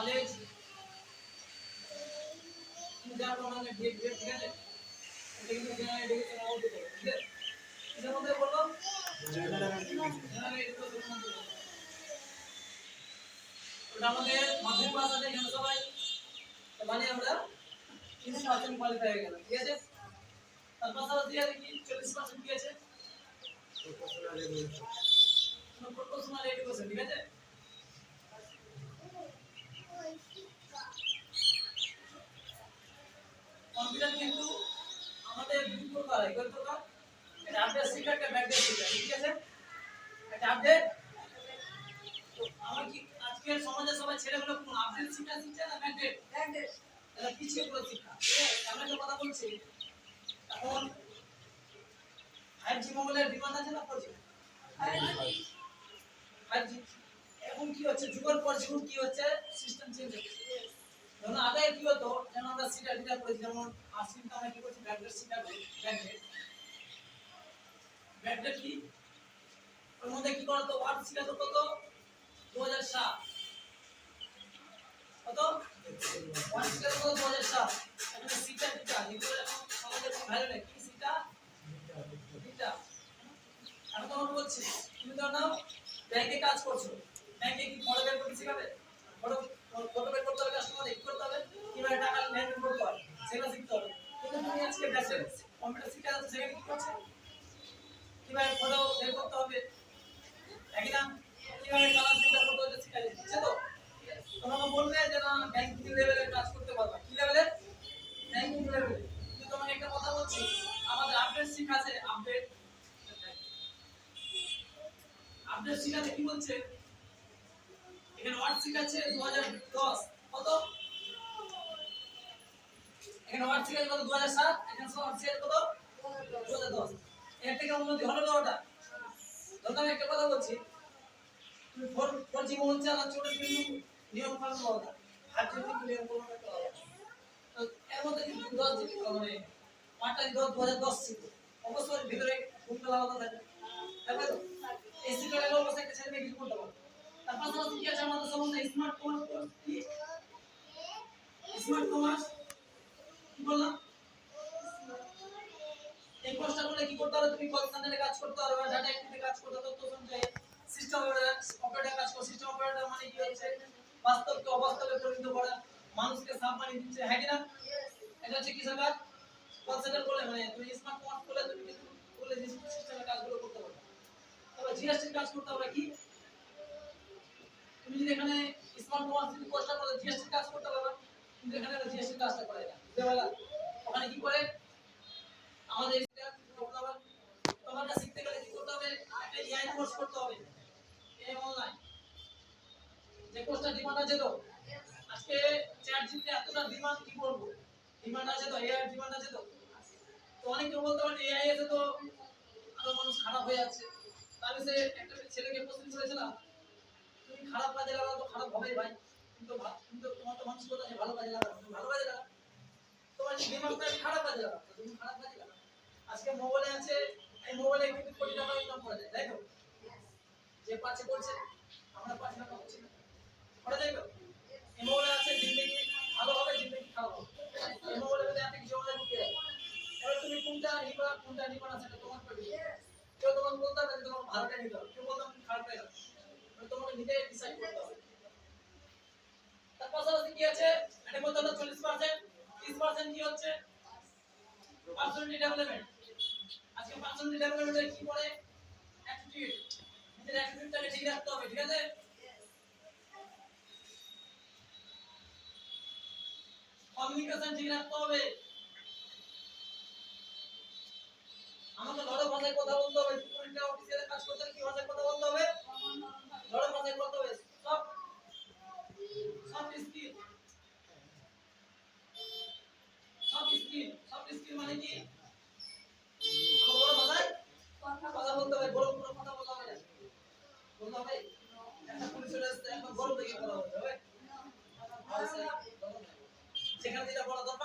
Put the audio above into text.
knowledge যা প্রমাণে ঠিক আছে এটা কিন্তু জেনারেল এডুকেশন আউট ঠিক আছে এর মধ্যে বলো জেনারেল এডুকেশন ওটা আমাদের মাধ্যমিক পাস আছে এখানে সবাই মানে আমরা 30% কোয়ালিফাই হয়ে গেল ঠিক আছে তার পাশাপাশি আর কি 40% কি আছে প্রপোর্শনাল এডুকেশন ঠিক আছে কম্পিউটার কিন্তু আমাদের দুই প্রকার হয় কয় প্রকার এটা আপডেট শিখা একটা ব্যাকডেট শিখা ঠিক আছে এটা আপডেট আমার কি আজকের সমাজে সবাই ছেলেগুলো কোন আপডেট শিখা শিখছে না ব্যাকডেট ব্যাকডেট এটা পিছিয়ে পড়ে শিখা আমরা একটা কথা বলছি এখন 5G মোবাইলের ডিমান্ড আছে না 4G 5G এখন কি হচ্ছে যুগের পর যুগ কি হচ্ছে সিস্টেম চেঞ্জ হচ্ছে যেমন আগে কি হতো যেমন আমরা সিটা ডিটা করেছি যেমন আসিন আমরা কি করছি ব্যাকডেট সিটা করি ব্যাকডেট কি ওর মধ্যে কি করতো ওয়ার্ড সিটা তো কত 2007 কত ওয়ার্ড সিটা তো 2007 এখানে সিটা ডিটা যেগুলো এখন আমাদের ভ্যালু নেই কি সিটা ডিটা আমি তোমাকে বলছি তুমি তো নাও ব্যাংকে কাজ করছো ব্যাংকে কি ফটো বের করতে শিখাবে ফটো বের করতে হবে কাস্টমার কি করতে হবে কিভাবে টাকা লেনদেন করতে হয় সেটা শিখতে হবে কিন্তু তুমি আজকে বেসিক কম্পিউটার শিখে যাচ্ছ সেখানে কি করছো কিভাবে ফটো বের করতে হবে একই না কিভাবে কালার ফিল্টার করতে হবে শিখা যাচ্ছে তো তোমাকে বলবে যে না ব্যাংকিং লেভেলে কাজ করতে পারবা কি লেভেলে ব্যাংকিং লেভেলে কিন্তু তোমাকে একটা কথা বলছি আমাদের আপডেট শিখা আছে আপডেট শিখাতে কি বলছে এখানে ওয়ার্ড শিখাচ্ছে 2010 কত এখানে ওয়ার্ড শিখাচ্ছে কত 2007 এখানে ওয়ার্ড শিখাচ্ছে কত 2010 এর থেকে উন্নতি হলো না ওটা ধরো আমি একটা কথা বলছি তুমি 4G মোবাইল চালাচ্ছ ওটা কিন্তু নিয়ম কানুন আলাদা আর যদি নিয়ম কানুন একটা আলাদা তো এর মধ্যে কিন্তু 10 জিবি মানে ওয়ার্ডটা 2010 ছিল অবশ্যই ভিতরে কোনটা আলাদা থাকে তাই তো এই সিটারে লোক বসে একটা ছেলে কিছু করতে পারে তার পাশাপাশি কি আছে আমাদের সম্বন্ধে স্মার্ট কমার্স কি স্মার্ট কমার্স কি বললাম এই কোর্সটা করলে কি করতে হবে তুমি কল সেন্টারে কাজ করতে পারবে ডাটা এন্ট্রিতে কাজ করতে হবে তথ্য সঞ্চয়ে সিস্টেম অপারেটর কাজ করো সিস্টেম অপারেটর মানে কি হচ্ছে বাস্তবকে অবাস্তবে পরিণত করা মানুষকে সাফ বানিয়ে দিচ্ছে হ্যাঁ কি না এটা হচ্ছে কি স্যার কল সেন্টার করলে মানে তুমি স্মার্ট কমার্স করলে তুমি কিন্তু বলে যে সিস্টেমের কাজগুলো করতে পারবে তবে জিএসটি কাজ করতে হবে কি তুমি যদি এখানে স্মার্ট কমার্স যদি কোর্সটা করে জিএসটি কাজ করতে পারবে কিন্তু এখানে জিএসটি কাজটা করে না বুঝলে ওখানে কি করে আমাদের তোমাকে শিখতে গেলে কি করতে হবে একটা এআই কোর্স করতে হবে এই অনলাইন যে কোর্সটা ডিমান্ড আছে তো আজকে চ্যাট জিপিটি এতটা ডিমান্ড কি করব ডিমান্ড আছে তো এআই ডিমান্ড আছে তো তো অনেকে বলতে পারে এআই এসে তো আরো মানুষ খারাপ হয়ে যাচ্ছে তাহলে সে একটা ছেলেকে প্রশ্ন করেছিলাম তুমি খারাপ কাজে লাগাও তো খারাপ হবেই ভাই কিন্তু তোমার তো মানসিকতা আছে ভালো কাজে লাগাও তুমি ভালো কাজে লাগাও তোমার দিমাগটা খারাপ কাজে লাগাও তুমি খারাপ কাজে লাগাও আজকে মোবাইলে আছে এই মোবাইলে কিন্তু কোটি টাকা ইনকাম করা যায় তাই তো যে পাচ্ছে করছে আমরা পাচ্ছি না করছি না করা যায় তো এই মোবাইলে আছে জিন্দেগি ভালো হবে জিন্দেগি খারাপ হবে এই মোবাইলে যদি আপনি কিছু আমাদের ঢুকে যায় এবার তুমি কোনটা নিবা না সেটা তোমার উপর কেউ তোমাকে বলতে হবে যে তোমার ভালোটা নিতে হবে কেউ বলতে তুমি খারাপটা নিতে হবে তোমাকে নিজে ডিসাইড করতে হবে তার পাশাপাশি কি আছে এটা বলতে হলো 40% 30% কি হচ্ছে পার্সোনালিটি ডেভেলপমেন্ট আজকে পার্সোনালিটি ডেভেলপমেন্টে কি পড়ে অ্যাটিটিউড নিজের অ্যাটিটিউডটাকে ঠিক রাখতে হবে ঠিক আছে কমিউনিকেশন ঠিক রাখতে হবে আমাকে লড়ো ভাষায় কথা বলতে হবে একটা অফিসিয়ালে কাজ করতে কি ভাষায় কথা বলতে হবে লড়ো ভাষায় কথা হবে সব স্কিল মানে কি বড় ভাষায় কথা বলতে হবে বড় কোনো কথা বলতে হবে না বলতে হবে একটা পুলিশের রাস্তায় একটা বড় দেখে কথা বলতে হবে সেখানে যেটা বলা দরকার